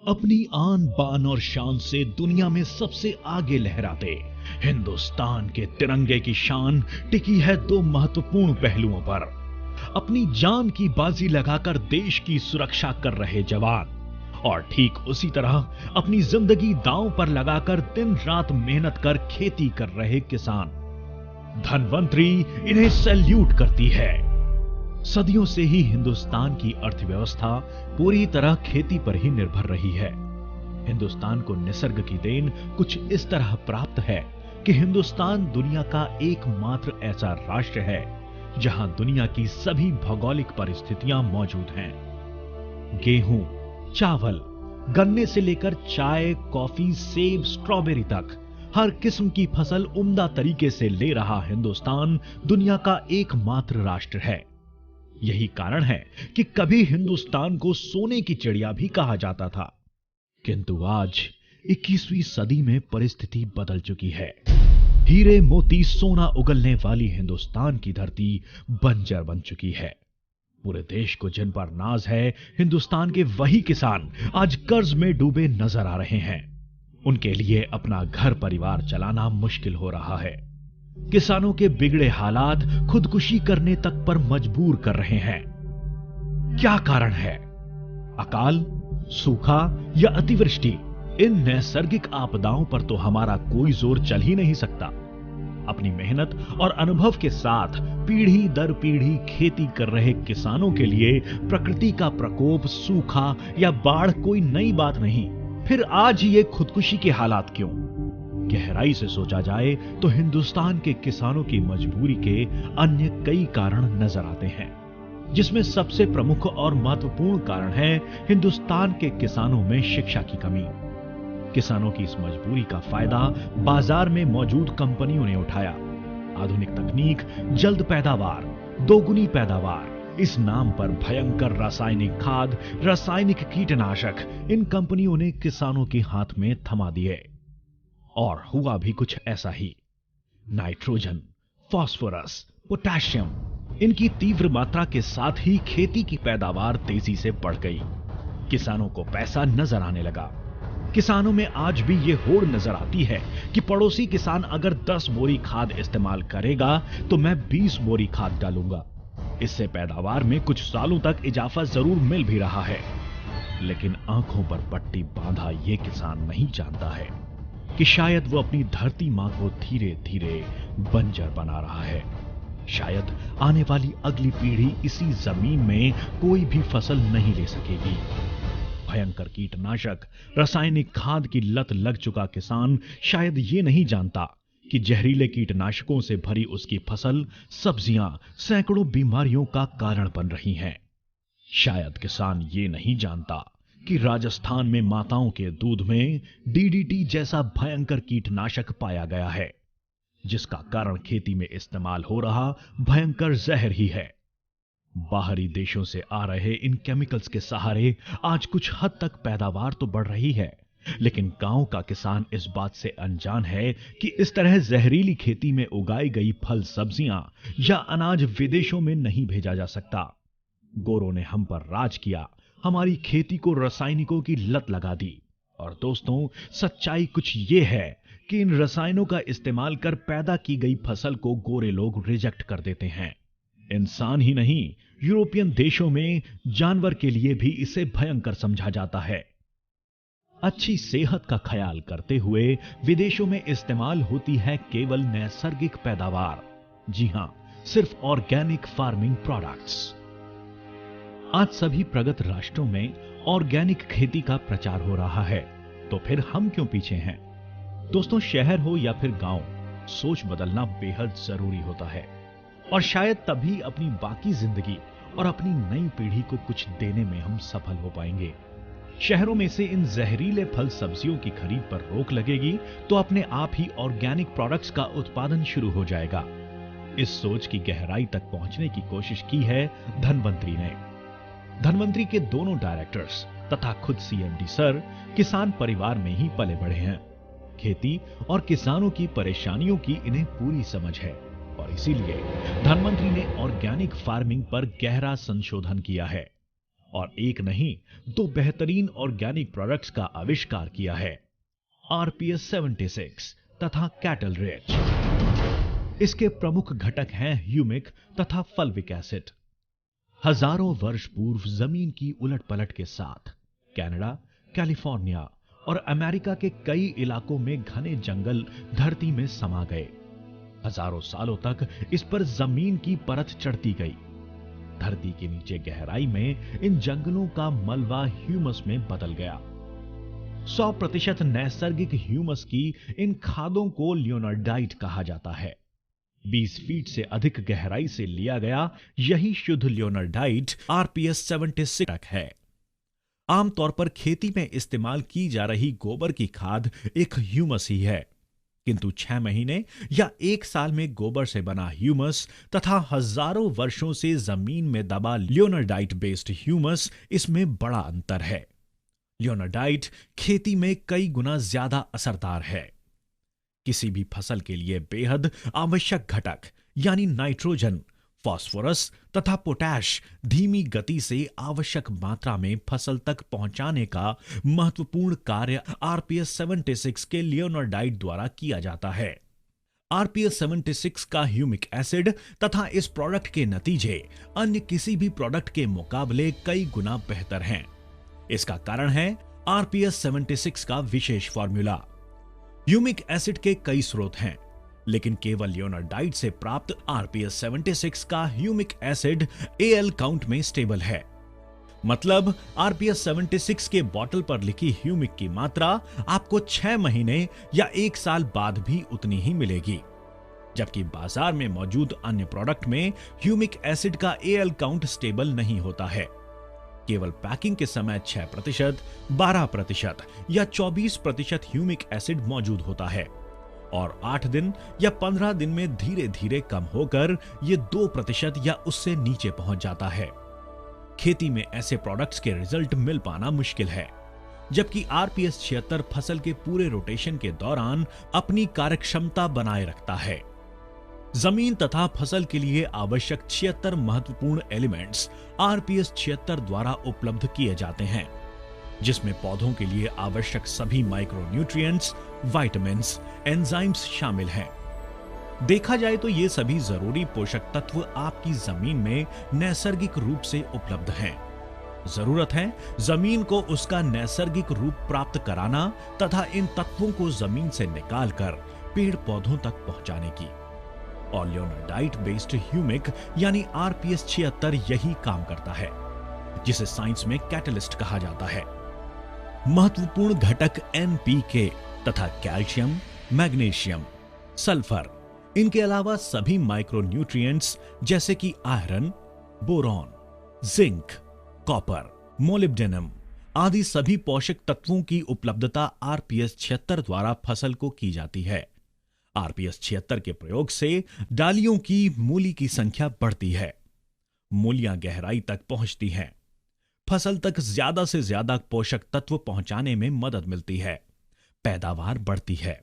अपनी आन बान और शान से दुनिया में सबसे आगे लहराते हिंदुस्तान के तिरंगे की शान टिकी है दो महत्वपूर्ण पहलुओं पर। अपनी जान की बाजी लगाकर देश की सुरक्षा कर रहे जवान और ठीक उसी तरह अपनी जिंदगी दांव पर लगाकर दिन रात मेहनत कर खेती कर रहे किसान। धनवंतरी इन्हें सैल्यूट करती है। सदियों से ही हिंदुस्तान की अर्थव्यवस्था पूरी तरह खेती पर ही निर्भर रही है। हिंदुस्तान को निसर्ग की देन कुछ इस तरह प्राप्त है कि हिंदुस्तान दुनिया का एकमात्र ऐसा राष्ट्र है जहां दुनिया की सभी भौगोलिक परिस्थितियां मौजूद हैं। गेहूं, चावल, गन्ने से लेकर चाय, कॉफी, सेब, स्ट्रॉबेरी तक हर किस्म की फसल उम्दा तरीके से ले रहा हिंदुस्तान दुनिया का एकमात्र राष्ट्र है। यही कारण है कि कभी हिंदुस्तान को सोने की चिड़िया भी कहा जाता था, किंतु आज 21वीं सदी में परिस्थिति बदल चुकी है। हीरे मोती सोना उगलने वाली हिंदुस्तान की धरती बंजर बन चुकी है। पूरे देश को जिन पर नाज है, हिंदुस्तान के वही किसान आज कर्ज में डूबे नजर आ रहे हैं। उनके लिए अपना घर परिवार चलाना मुश्किल हो रहा है। किसानों के बिगड़े हालात खुदकुशी करने तक पर मजबूर कर रहे हैं। क्या कारण है? अकाल, सूखा या अतिवृष्टि? इन नैसर्गिक आपदाओं पर तो हमारा कोई जोर चल ही नहीं सकता। अपनी मेहनत और अनुभव के साथ पीढ़ी दर पीढ़ी खेती कर रहे किसानों के लिए प्रकृति का प्रकोप, सूखा या बाढ़ कोई नई बात नहीं। फिर आज ये खुदकुशी के हालात क्यों? गहराई से सोचा जाए तो हिंदुस्तान के किसानों की मजबूरी के अन्य कई कारण नजर आते हैं, जिसमें सबसे प्रमुख और महत्वपूर्ण कारण है हिंदुस्तान के किसानों में शिक्षा की कमी। किसानों की इस मजबूरी का फायदा बाजार में मौजूद कंपनियों ने उठाया। आधुनिक तकनीक, जल्द पैदावार, दोगुनी पैदावार, इस नाम पर भयंकर रासायनिक खाद, रासायनिक कीटनाशक इन कंपनियों ने किसानों के हाथ में थमा दिए। और हुआ भी कुछ ऐसा ही। नाइट्रोजन, फास्फोरस, पोटेशियम इनकी तीव्र मात्रा के साथ ही खेती की पैदावार तेजी से बढ़ गई। किसानों को पैसा नजर आने लगा। किसानों में आज भी यह होड़ नजर आती है कि पड़ोसी किसान अगर 10 बोरी खाद इस्तेमाल करेगा तो मैं 20 बोरी खाद डालूंगा। इससे पैदावार में कुछ सालों तक इजाफा जरूर मिल भी रहा है, लेकिन आंखों पर पट्टी बांधा यह किसान नहीं जानता है कि शायद वो अपनी धरती मां को धीरे धीरे बंजर बना रहा है। शायद आने वाली अगली पीढ़ी इसी जमीन में कोई भी फसल नहीं ले सकेगी। भयंकर कीटनाशक, रासायनिक खाद की लत लग चुका किसान शायद ये नहीं जानता कि जहरीले कीटनाशकों से भरी उसकी फसल, सब्जियां सैकड़ों बीमारियों का कारण बन रही हैं। शायद किसान ये नहीं जानता कि राजस्थान में माताओं के दूध में डीडीटी जैसा भयंकर कीटनाशक पाया गया है, जिसका कारण खेती में इस्तेमाल हो रहा भयंकर जहर ही है। बाहरी देशों से आ रहे इन केमिकल्स के सहारे आज कुछ हद तक पैदावार तो बढ़ रही है, लेकिन गांव का किसान इस बात से अनजान है कि इस तरह जहरीली खेती में उगाई गई फल, सब्जियां या अनाज विदेशों में नहीं भेजा जा सकता। गोरों ने हम पर राज किया, हमारी खेती को रासायनिकों की लत लगा दी। और दोस्तों, सच्चाई कुछ ये है कि इन रसायनों का इस्तेमाल कर पैदा की गई फसल को गोरे लोग रिजेक्ट कर देते हैं। इंसान ही नहीं, यूरोपियन देशों में जानवर के लिए भी इसे भयंकर समझा जाता है। अच्छी सेहत का ख्याल करते हुए विदेशों में इस्तेमाल होती है केवल नैसर्गिक पैदावार। जी हां, सिर्फ ऑर्गेनिक फार्मिंग प्रोडक्ट्स। आज सभी प्रगत राष्ट्रों में ऑर्गेनिक खेती का प्रचार हो रहा है, तो फिर हम क्यों पीछे हैं? दोस्तों, शहर हो या फिर गांव, सोच बदलना बेहद जरूरी होता है। और शायद तभी अपनी बाकी जिंदगी और अपनी नई पीढ़ी को कुछ देने में हम सफल हो पाएंगे। शहरों में से इन जहरीले फल सब्जियों की खरीद पर रोक लगेगी तो अपने आप ही ऑर्गेनिक प्रोडक्ट्स का उत्पादन शुरू हो जाएगा। इस सोच की गहराई तक पहुंचने की कोशिश की है धनवंतरी ने। धनवंतरी के दोनों डायरेक्टर्स तथा खुद सीएमडी सर किसान परिवार में ही पले बढ़े हैं। खेती और किसानों की परेशानियों की इन्हें पूरी समझ है और इसीलिए धनवंतरी ने ऑर्गेनिक फार्मिंग पर गहरा संशोधन किया है। और एक नहीं, दो बेहतरीन ऑर्गेनिक प्रोडक्ट्स का आविष्कार किया है, आरपीएस 76 तथा कैटल रिच। इसके प्रमुख घटक हैं ह्यूमिक तथा फल्विक एसिड। हजारों वर्ष पूर्व जमीन की उलटपलट के साथ कनाडा, कैलिफोर्निया और अमेरिका के कई इलाकों में घने जंगल धरती में समा गए। हजारों सालों तक इस पर जमीन की परत चढ़ती गई। धरती के नीचे गहराई में इन जंगलों का मलबा ह्यूमस में बदल गया। 100% नैसर्गिक ह्यूमस की इन खादों को लियोनार्डाइट कहा जाता है। 20 फीट से अधिक गहराई से लिया गया यही शुद्ध लियोनार्डाइट आरपीएस 76 है। आमतौर पर खेती में इस्तेमाल की जा रही गोबर की खाद एक ह्यूमस ही है, किंतु 6 महीने या 1 साल में गोबर से बना ह्यूमस तथा हजारों वर्षों से जमीन में दबा लियोनार्डाइट बेस्ड ह्यूमस, इसमें बड़ा अंतर है। लियोनार्डाइट खेती में कई गुना ज्यादा असरदार है। किसी भी फसल के लिए बेहद आवश्यक घटक यानी नाइट्रोजन, फास्फोरस तथा पोटैश धीमी गति से आवश्यक मात्रा में फसल तक पहुंचाने का महत्वपूर्ण कार्य आरपीएस 76 के लियोनार्डाइट द्वारा किया जाता है। आरपीएस 76 का ह्यूमिक एसिड तथा इस प्रोडक्ट के नतीजे अन्य किसी भी प्रोडक्ट के मुकाबले कई गुना बेहतर हैं। इसका कारण है आरपीएस 76 का विशेष फॉर्मूला। ह्यूमिक एसिड के कई स्रोत हैं, लेकिन केवल लियोनार्डाइट से प्राप्त आरपीएस 76 का ह्यूमिक एसिड एएल काउंट में स्टेबल है। मतलब आरपीएस 76 के बोतल पर लिखी ह्यूमिक की मात्रा आपको 6 महीने या 1 साल बाद भी उतनी ही मिलेगी, जबकि बाजार में मौजूद अन्य प्रोडक्ट में ह्यूमिक एसिड का एएल काउंट स्टेबल नहीं होता है। केवल पैकिंग के समय 6%, 12% या 24% ह्यूमिक एसिड मौजूद होता है और 8 दिन या 15 दिन में धीरे धीरे कम होकर यह 2% या उससे नीचे पहुंच जाता है। खेती में ऐसे प्रोडक्ट्स के रिजल्ट मिल पाना मुश्किल है, जबकि आरपीएस 76 फसल के पूरे रोटेशन के दौरान अपनी कार्यक्षमता बनाए रखता है। जमीन तथा फसल के लिए आवश्यक 76 महत्वपूर्ण एलिमेंट्स आरपीएस 76 द्वारा उपलब्ध किए जाते हैं, जिसमें पौधों के लिए आवश्यक सभी माइक्रोन्यूट्रिएंट्स, विटामिन्स, एंजाइम्स शामिल हैं। देखा जाए तो ये सभी जरूरी पोषक तत्व आपकी जमीन में नैसर्गिक रूप से उपलब्ध हैं। जरूरत है जमीन को उसका नैसर्गिक रूप प्राप्त कराना तथा इन तत्वों को जमीन से निकालकर पेड़ पौधों तक पहुंचाने की। और लियोनार्डाइट बेस्ड ह्यूमिक यानी आरपीएस 76 यही काम करता है, जिसे साइंस में कैटलिस्ट कहा जाता है। महत्वपूर्ण घटक एनपीके तथा कैल्शियम, मैग्नीशियम, सल्फर, इनके अलावा सभी माइक्रोन्यूट्रिएंट्स जैसे कि iron, boron, zinc, copper, molybdenum आदि सभी पोषक तत्वों की उपलब्धता आरपीएस 76 द्वारा फसल को की जाती है। आरपीएस 76 के प्रयोग से डालियों की मूली की संख्या बढ़ती है, मूलियां गहराई तक पहुंचती हैं, फसल तक ज्यादा से ज्यादा पोषक तत्व पहुंचाने में मदद मिलती है, पैदावार बढ़ती है।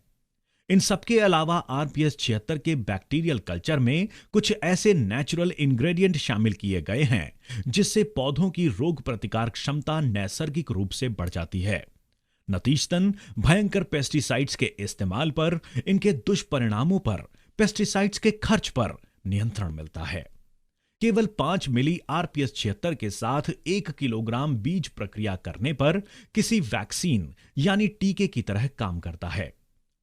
इन सबके अलावा आरपीएस 76 के बैक्टीरियल कल्चर में कुछ ऐसे नेचुरल इंग्रेडिएंट शामिल किए गए हैं जिससे पौधों की रोग प्रतिकार क्षमता नैसर्गिक रूप से बढ़ जाती है। नतीजतन भयंकर पेस्टिसाइड्स के इस्तेमाल पर, इनके दुष्परिणामों पर, पेस्टिसाइड्स के खर्च पर नियंत्रण मिलता है। केवल 5 मिली आरपीएस 76 के साथ 1 किलोग्राम बीज प्रक्रिया करने पर किसी वैक्सीन यानी टीके की तरह काम करता है।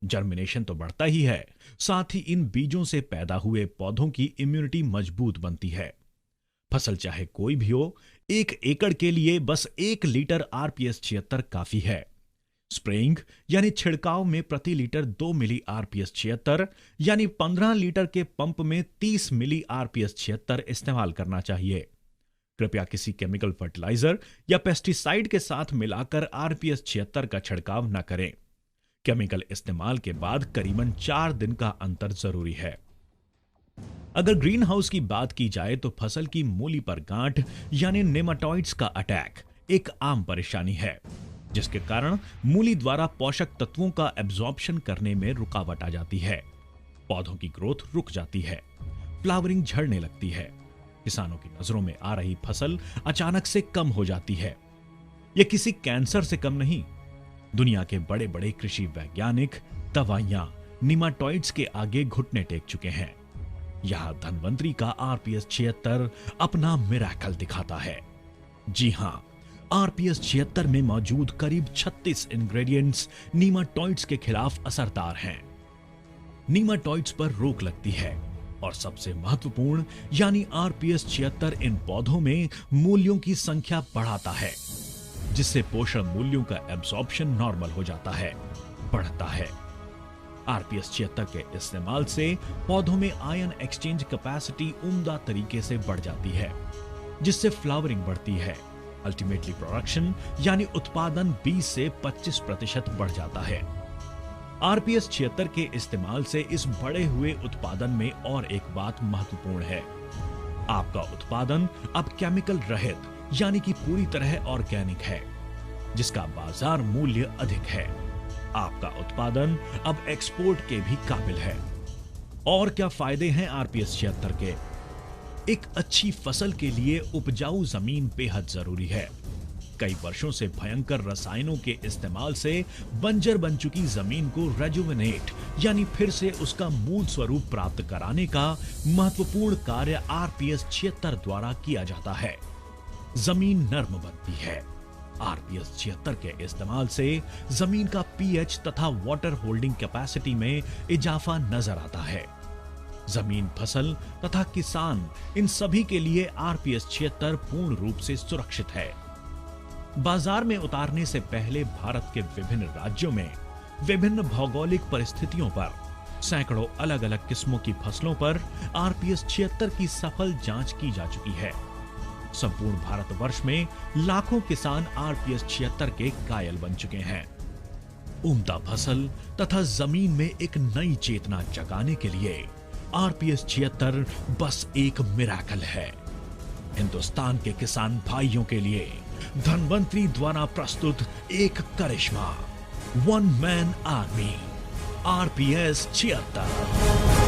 जर्मिनेशन तो बढ़ता ही है, साथ ही इन बीजों से पैदा हुए पौधों की इम्यूनिटी मजबूत बनती है। फसल चाहे कोई भी हो, 1 एकड़ के लिए बस 1 लीटर आरपीएस 76 काफी है। स्प्रेइंग यानी छिड़काव में प्रति लीटर 2 मिली आरपीएस 76 यानी 15 लीटर के पंप में 30 मिली आरपीएस 76 इस्तेमाल करना चाहिए। कृपया किसी केमिकल फर्टिलाइजर या पेस्टिसाइड के साथ मिलाकर आरपीएस 76 का छिड़काव न करें। केमिकल इस्तेमाल के बाद करीबन 4 दिन का अंतर जरूरी है। अगर ग्रीन हाउस की बात की जाए तो फसल की मूली पर गांठ यानी नेमाटोइड्स का अटैक एक आम परेशानी है, जिसके कारण मूली द्वारा पोषक तत्वों का एब्जॉर्प्शन करने में रुकावट आ जाती है। पौधों की ग्रोथ रुक जाती है, फ्लावरिंग झड़ने लगती है। किसानों की नजरों में आ रही फसल अचानक से कम हो जाती है। यह किसी कैंसर से कम नहीं। दुनिया के बड़े बड़े कृषि वैज्ञानिक दवाइयां निमाटोइड्स के आगे घुटने टेक चुके हैं। यहां धन्वंतरी का आरपीएस 76 अपना मिरेकल दिखाता है। जी हां, आरपीएस 76 में मौजूद करीब 36 इंग्रेडिएंट्स नीमाटोइड्स के खिलाफ असरदार हैं। नीमाटोइड्स पर रोक लगती है और सबसे महत्वपूर्ण यानी आरपीएस 76 इन पौधों में मूल्यों की संख्या बढ़ाता है, जिससे पोषण मूल्यों का एब्सॉर्प्शन नॉर्मल हो जाता है, बढ़ता है। आरपीएस 76 के इस्तेमाल से पौधों में आयन एक्सचेंज कैपेसिटी उम्दा तरीके से बढ़ जाती है, जिससे फ्लावरिंग बढ़ती है। अल्टीमेटली प्रोडक्शन यानी उत्पादन 20 से 25% बढ़ जाता है। आरपीएस 76 के इस्तेमाल से इस बढ़े हुए उत्पादन में और एक बात महत्वपूर्ण है। आपका उत्पादन अब केमिकल रहित यानी कि पूरी तरह ऑर्गेनिक है, जिसका बाजार मूल्य अधिक है। आपका उत्पादन अब एक्सपोर्ट के भी काबिल है। और क्या फायदे हैं आरपीएस 76 के? एक अच्छी फसल के लिए उपजाऊ जमीन बेहद जरूरी है। कई वर्षों से भयंकर रसायनों के इस्तेमाल से बंजर बन चुकी जमीन को रेजुवेनेट यानी फिर से उसका मूल स्वरूप प्राप्त कराने का महत्वपूर्ण कार्य आरपीएस 76 द्वारा किया जाता है। जमीन नर्म बनती है। आरपीएस 76 के इस्तेमाल से जमीन का पीएच तथा वाटर होल्डिंग कैपेसिटी में इजाफा नजर आता है। जमीन, फसल तथा किसान इन सभी के लिए आरपीएस 76 पूर्ण रूप से सुरक्षित है। बाजार में उतारने से पहले भारत के विभिन्न राज्यों में विभिन्न भौगोलिक परिस्थितियों पर सैकड़ों अलग अलग किस्मों की फसलों पर आरपीएस 76 की सफल जांच की जा चुकी है। संपूर्ण भारतवर्ष में लाखों किसान आरपीएस 76 के कायल बन चुके हैं। उम्दा फसल तथा जमीन में एक नई चेतना जगाने के लिए आरपीएस 76 बस एक मिरेकल है। हिंदुस्तान के किसान भाइयों के लिए धन्वंतरी द्वारा प्रस्तुत एक करिश्मा, वन मैन आर्मी, आरपीएस 76।